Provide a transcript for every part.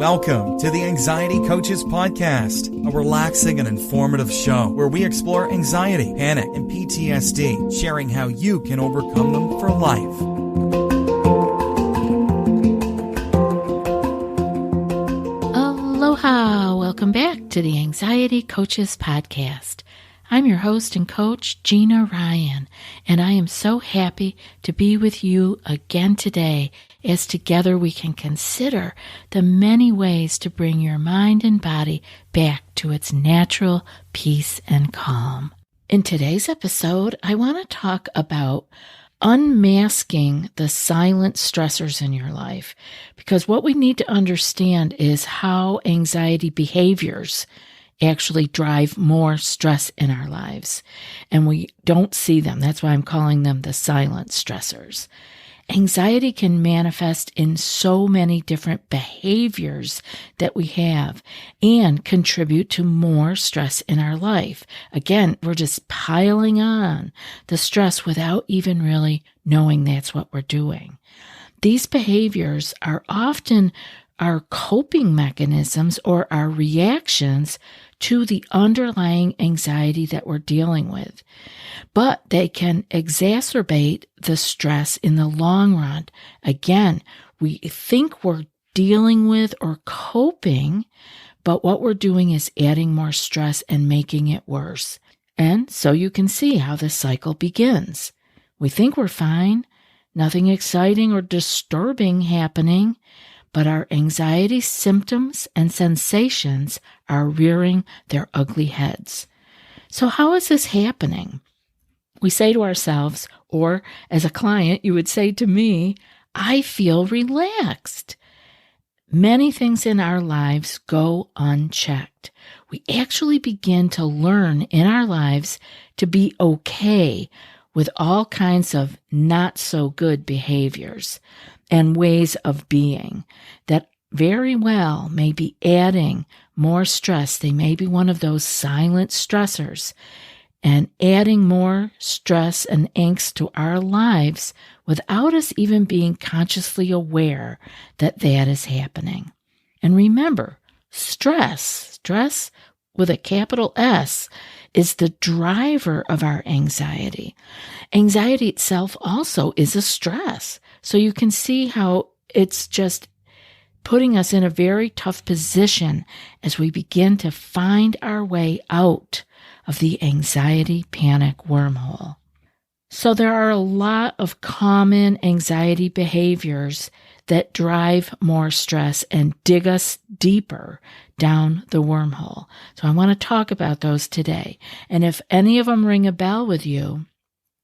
Welcome to the Anxiety Coaches Podcast, a relaxing and informative show where we explore anxiety, panic, and PTSD, sharing how you can overcome them for life. Aloha! Welcome back to the Anxiety Coaches Podcast. I'm your host and coach, Gina Ryan, and I am so happy to be with you again today as together we can consider the many ways to bring your mind and body back to its natural peace and calm. In today's episode, I want to talk about unmasking the silent stressors in your life, because what we need to understand is how anxiety behaviors actually drive more stress in our lives, and we don't see them. That's why I'm calling them the silent stressors. Anxiety can manifest in so many different behaviors that we have and contribute to more stress in our life. Again, we're just piling on the stress without even really knowing that's what we're doing. These behaviors are often our coping mechanisms or our reactions to the underlying anxiety that we're dealing with. But they can exacerbate the stress in the long run. Again, we think we're dealing with or coping, but what we're doing is adding more stress and making it worse. And so you can see how this cycle begins. We think we're fine, nothing exciting or disturbing happening, but our anxiety symptoms and sensations are rearing their ugly heads. So how is this happening? We say to ourselves, or as a client, you would say to me, I feel relaxed. Many things in our lives go unchecked. We actually begin to learn in our lives to be okay with all kinds of not so good behaviors and ways of being that very well may be adding more stress. They may be one of those silent stressors and adding more stress and angst to our lives without us even being consciously aware that that is happening. And remember, stress with a capital S, is the driver of our anxiety. Anxiety itself also is a stress. So you can see how it's just putting us in a very tough position as we begin to find our way out of the anxiety panic wormhole. So there are a lot of common anxiety behaviors that drive more stress and dig us deeper down the wormhole. So I want to talk about those today. And if any of them ring a bell with you,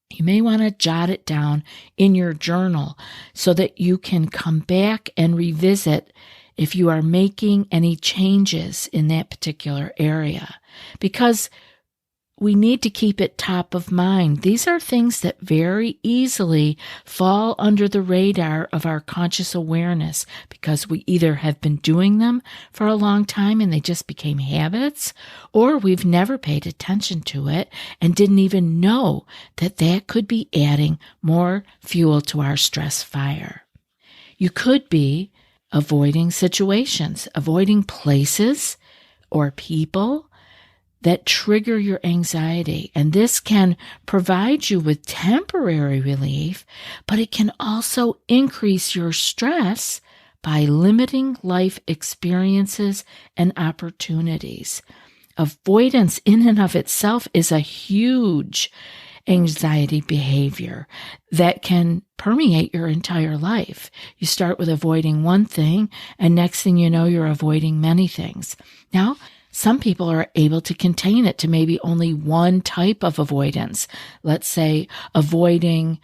you may want to jot it down in your journal so that you can come back and revisit if you are making any changes in that particular area, because we need to keep it top of mind. These are things that very easily fall under the radar of our conscious awareness because we either have been doing them for a long time and they just became habits, or we've never paid attention to it and didn't even know that that could be adding more fuel to our stress fire. You could be avoiding situations, avoiding places or people that trigger your anxiety. And this can provide you with temporary relief, but it can also increase your stress by limiting life experiences and opportunities. Avoidance in and of itself is a huge anxiety behavior that can permeate your entire life. You start with avoiding one thing, and next thing you know, you're avoiding many things. Now, some people are able to contain it to maybe only one type of avoidance. Let's say avoiding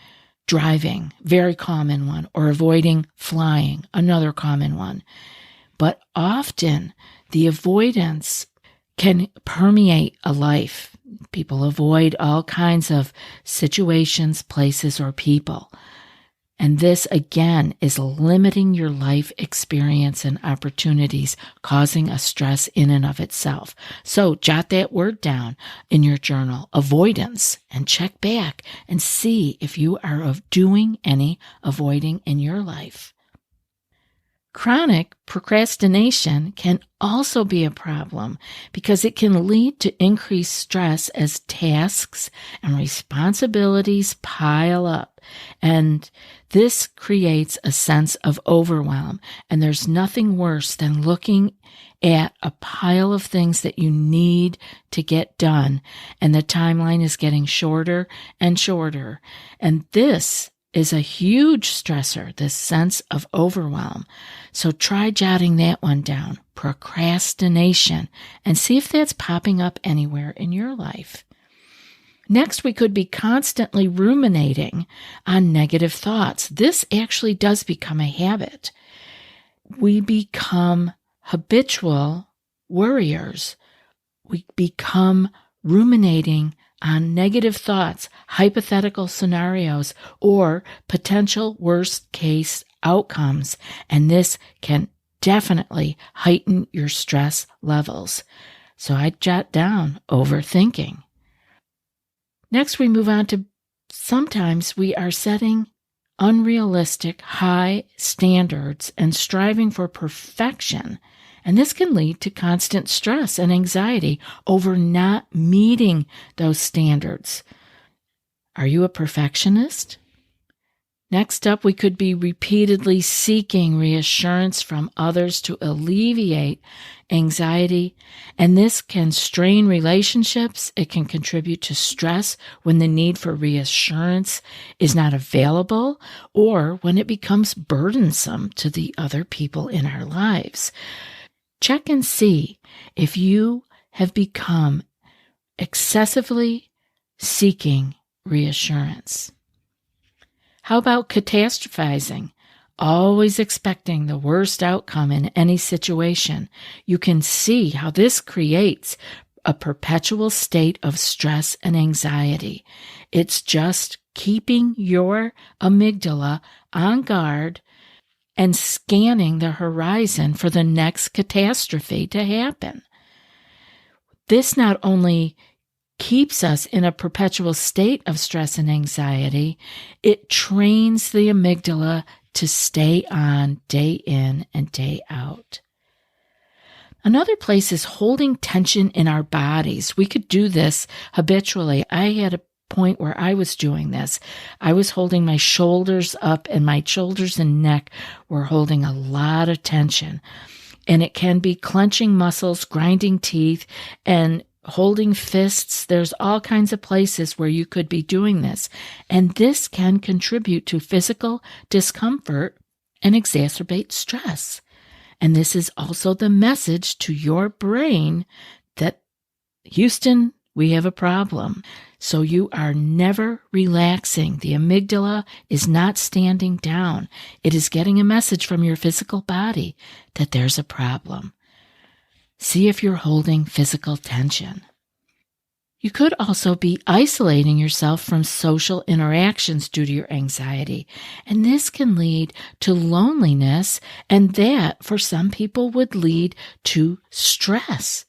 driving, very common one, or avoiding flying, another common one. But often the avoidance can permeate a life. People avoid all kinds of situations, places, or people. And this, again, is limiting your life experience and opportunities, causing a stress in and of itself. So jot that word down in your journal, avoidance, and check back and see if you are doing any avoiding in your life. Chronic procrastination can also be a problem because it can lead to increased stress as tasks and responsibilities pile up. And this creates a sense of overwhelm. And there's nothing worse than looking at a pile of things that you need to get done, and the timeline is getting shorter and shorter. And this is a huge stressor, this sense of overwhelm. So try jotting that one down, procrastination, and see if that's popping up anywhere in your life. Next, we could be constantly ruminating on negative thoughts. This actually does become a habit. We become habitual worriers. We become ruminating on negative thoughts, hypothetical scenarios, or potential worst-case outcomes, and this can definitely heighten your stress levels. So I jot down overthinking. Next, we move on to sometimes we are setting unrealistic high standards and striving for perfection. And this can lead to constant stress and anxiety over not meeting those standards. Are you a perfectionist? Next up, we could be repeatedly seeking reassurance from others to alleviate anxiety, and this can strain relationships. It can contribute to stress when the need for reassurance is not available or when it becomes burdensome to the other people in our lives. Check and see if you have become excessively seeking reassurance. How about catastrophizing? Always expecting the worst outcome in any situation. You can see how this creates a perpetual state of stress and anxiety. It's just keeping your amygdala on guard and scanning the horizon for the next catastrophe to happen. This not only keeps us in a perpetual state of stress and anxiety, it trains the amygdala to stay on day in and day out. Another place is holding tension in our bodies. We could do this habitually. I had a point where I was doing this. I was holding my shoulders up, and my shoulders and neck were holding a lot of tension. And it can be clenching muscles, grinding teeth, and holding fists. There's all kinds of places where you could be doing this. And this can contribute to physical discomfort and exacerbate stress. And this is also the message to your brain that, Houston, we have a problem. So you are never relaxing. The amygdala is not standing down. It is getting a message from your physical body that there's a problem. See if you're holding physical tension. You could also be isolating yourself from social interactions due to your anxiety, and this can lead to loneliness, and that, for some people, would lead to stress.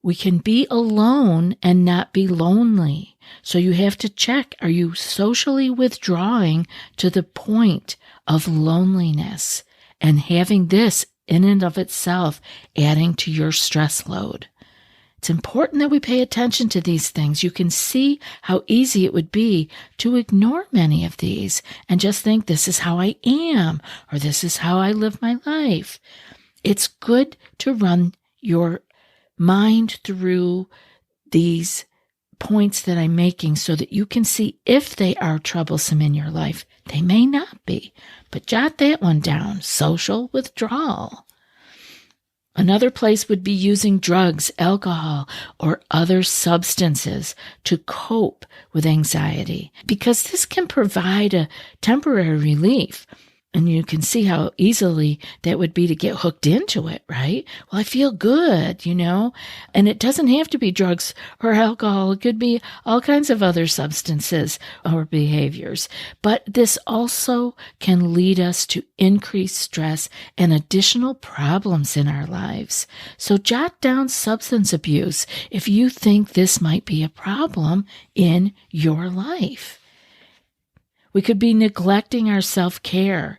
We can be alone and not be lonely. So you have to check, are you socially withdrawing to the point of loneliness and having this in and of itself adding to your stress load? It's important that we pay attention to these things. You can see how easy it would be to ignore many of these and just think this is how I am or this is how I live my life. It's good to run your mind through these points that I'm making so that you can see if they are troublesome in your life. They may not be, but jot that one down, social withdrawal. Another place would be using drugs, alcohol, or other substances to cope with anxiety, because this can provide a temporary relief. And you can see how easily that would be to get hooked into it, right? Well, I feel good, and it doesn't have to be drugs or alcohol. It could be all kinds of other substances or behaviors. But this also can lead us to increased stress and additional problems in our lives. So jot down substance abuse if you think this might be a problem in your life. We could be neglecting our self-care.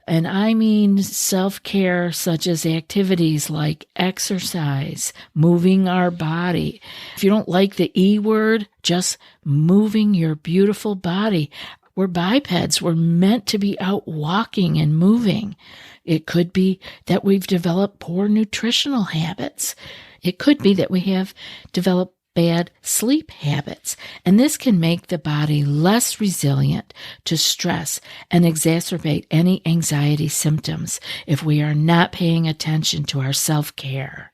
And I mean self-care such as activities like exercise, moving our body. If you don't like the E word, just moving your beautiful body. We're bipeds. We're meant to be out walking and moving. It could be that we've developed poor nutritional habits. It could be that we have developed bad sleep habits, and this can make the body less resilient to stress and exacerbate any anxiety symptoms if we are not paying attention to our self-care.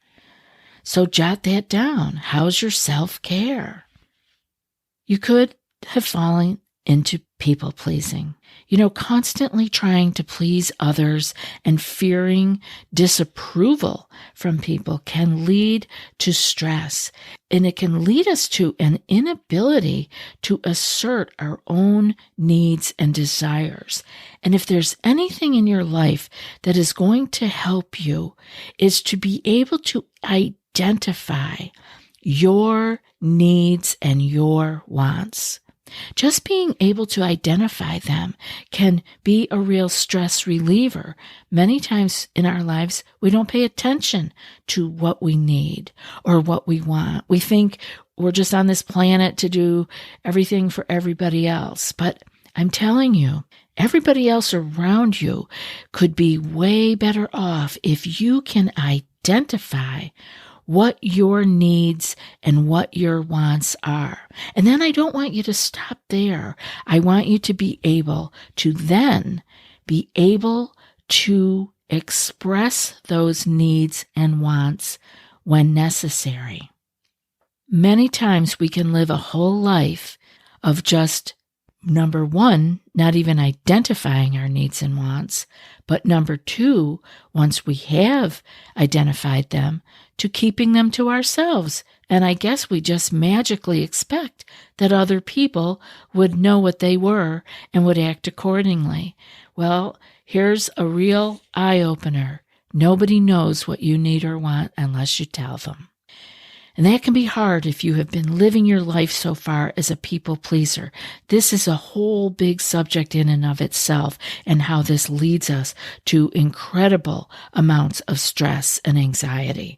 So jot that down. How's your self-care? You could have fallen into people-pleasing. Constantly trying to please others and fearing disapproval from people can lead to stress, and it can lead us to an inability to assert our own needs and desires. And if there's anything in your life that is going to help you, is to be able to identify your needs and your wants. Just being able to identify them can be a real stress reliever. Many times in our lives, we don't pay attention to what we need or what we want. We think we're just on this planet to do everything for everybody else. But I'm telling you, everybody else around you could be way better off if you can identify what your needs and what your wants are. And then I don't want you to stop there. I want you to be able to then be able to express those needs and wants when necessary. Many times we can live a whole life of just, number one, not even identifying our needs and wants, but number two, once we have identified them, to keeping them to ourselves. And I guess we just magically expect that other people would know what they were and would act accordingly. Well, here's a real eye-opener. Nobody knows what you need or want unless you tell them. And that can be hard if you have been living your life so far as a people pleaser. This is a whole big subject in and of itself, and how this leads us to incredible amounts of stress and anxiety.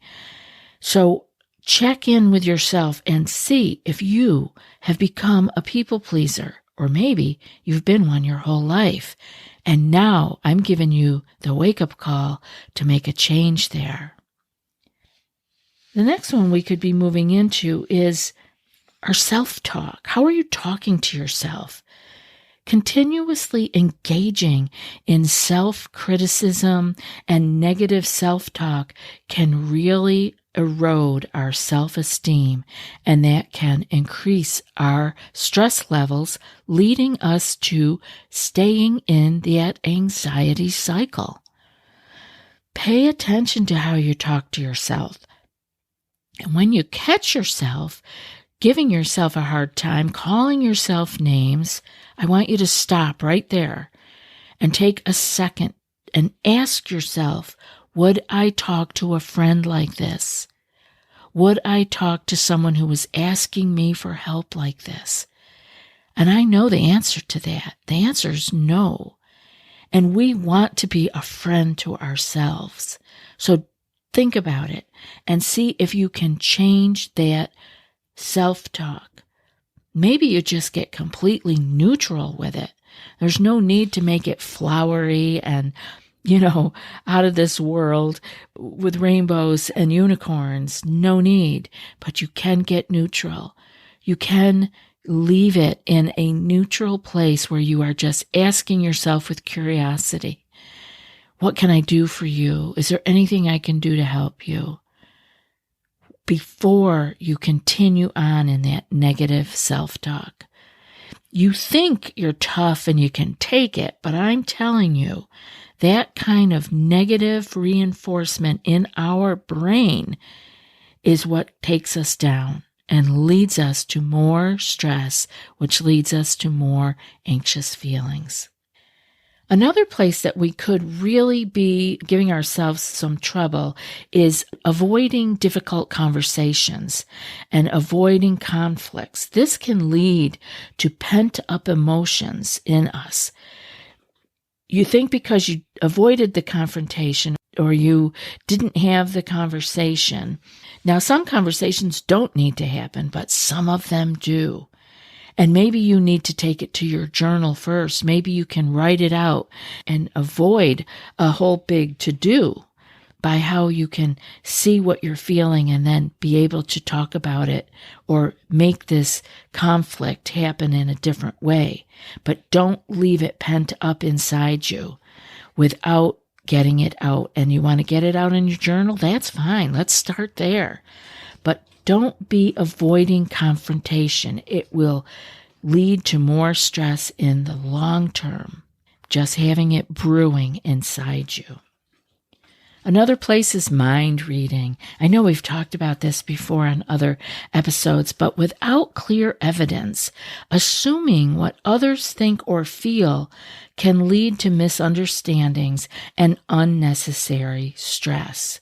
So check in with yourself and see if you have become a people pleaser, or maybe you've been one your whole life. And now I'm giving you the wake-up call to make a change there. The next one we could be moving into is our self-talk. How are you talking to yourself? Continuously engaging in self-criticism and negative self-talk can really erode our self-esteem, and that can increase our stress levels, leading us to staying in that anxiety cycle. Pay attention to how you talk to yourself. And when you catch yourself giving yourself a hard time, calling yourself names, I want you to stop right there and take a second and ask yourself, would I talk to a friend like this? Would I talk to someone who was asking me for help like this? And I know the answer to that. The answer is no. And we want to be a friend to ourselves. So think about it and see if you can change that self-talk. Maybe you just get completely neutral with it. There's no need to make it flowery and, out of this world with rainbows and unicorns. No need. But you can get neutral. You can leave it in a neutral place where you are just asking yourself with curiosity, what can I do for you? Is there anything I can do to help you? Before you continue on in that negative self-talk. You think you're tough and you can take it, but I'm telling you, that kind of negative reinforcement in our brain is what takes us down and leads us to more stress, which leads us to more anxious feelings. Another place that we could really be giving ourselves some trouble is avoiding difficult conversations and avoiding conflicts. This can lead to pent-up emotions in us. you think because you avoided the confrontation or you didn't have the conversation. Now, some conversations don't need to happen, but some of them do. And maybe you need to take it to your journal first. Maybe you can write it out and avoid a whole big to-do by how you can see what you're feeling and then be able to talk about it or make this conflict happen in a different way. But don't leave it pent up inside you without getting it out. And you want to get it out in your journal? That's fine. Let's start there. But don't be avoiding confrontation. It will lead to more stress in the long term, just having it brewing inside you. Another place is mind reading. I know we've talked about this before on other episodes, but without clear evidence, assuming what others think or feel can lead to misunderstandings and unnecessary stress.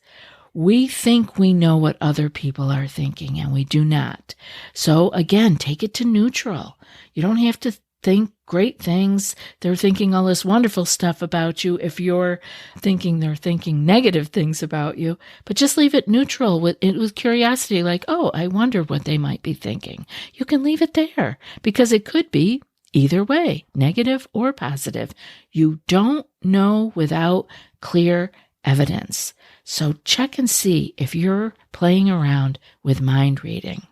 We think we know what other people are thinking, and we do not. So again, take it to neutral. You don't have to think great things. They're thinking all this wonderful stuff about you if you're thinking they're thinking negative things about you. But just leave it neutral with curiosity, like, oh, I wonder what they might be thinking. You can leave it there because it could be either way, negative or positive. You don't know without clear evidence. So check and see if you're playing around with mind reading.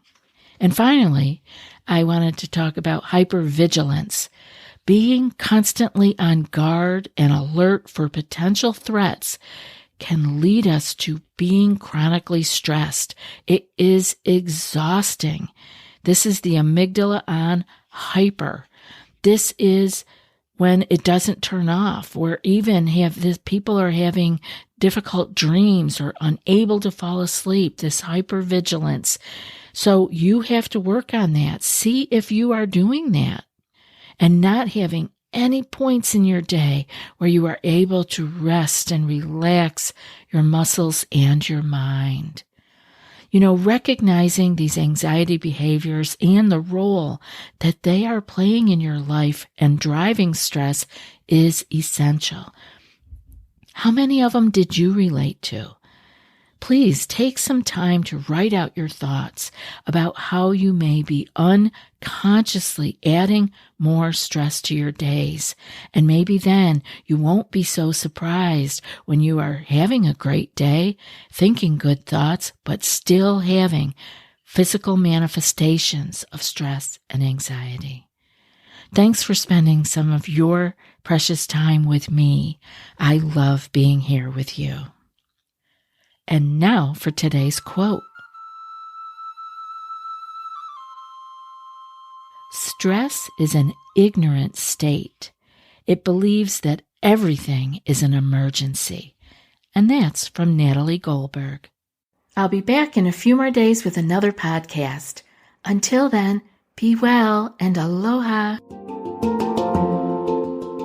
And finally, I wanted to talk about hypervigilance. Being constantly on guard and alert for potential threats can lead us to being chronically stressed. It is exhausting. This is the amygdala on hyper. This is when it doesn't turn off, or even people are having difficult dreams or unable to fall asleep, this hypervigilance. So you have to work on that. See if you are doing that and not having any points in your day where you are able to rest and relax your muscles and your mind. Recognizing these anxiety behaviors and the role that they are playing in your life and driving stress is essential. How many of them did you relate to? Please take some time to write out your thoughts about how you may be unconsciously adding more stress to your days. And maybe then you won't be so surprised when you are having a great day, thinking good thoughts, but still having physical manifestations of stress and anxiety. Thanks for spending some of your precious time with me. I love being here with you. And now for today's quote. Stress is an ignorant state. It believes that everything is an emergency. And that's from Natalie Goldberg. I'll be back in a few more days with another podcast. Until then, be well and aloha.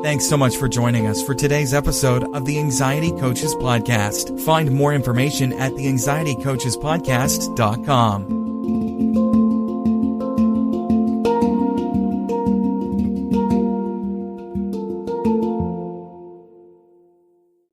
Thanks so much for joining us for today's episode of the Anxiety Coaches Podcast. Find more information at theanxietycoachespodcast.com.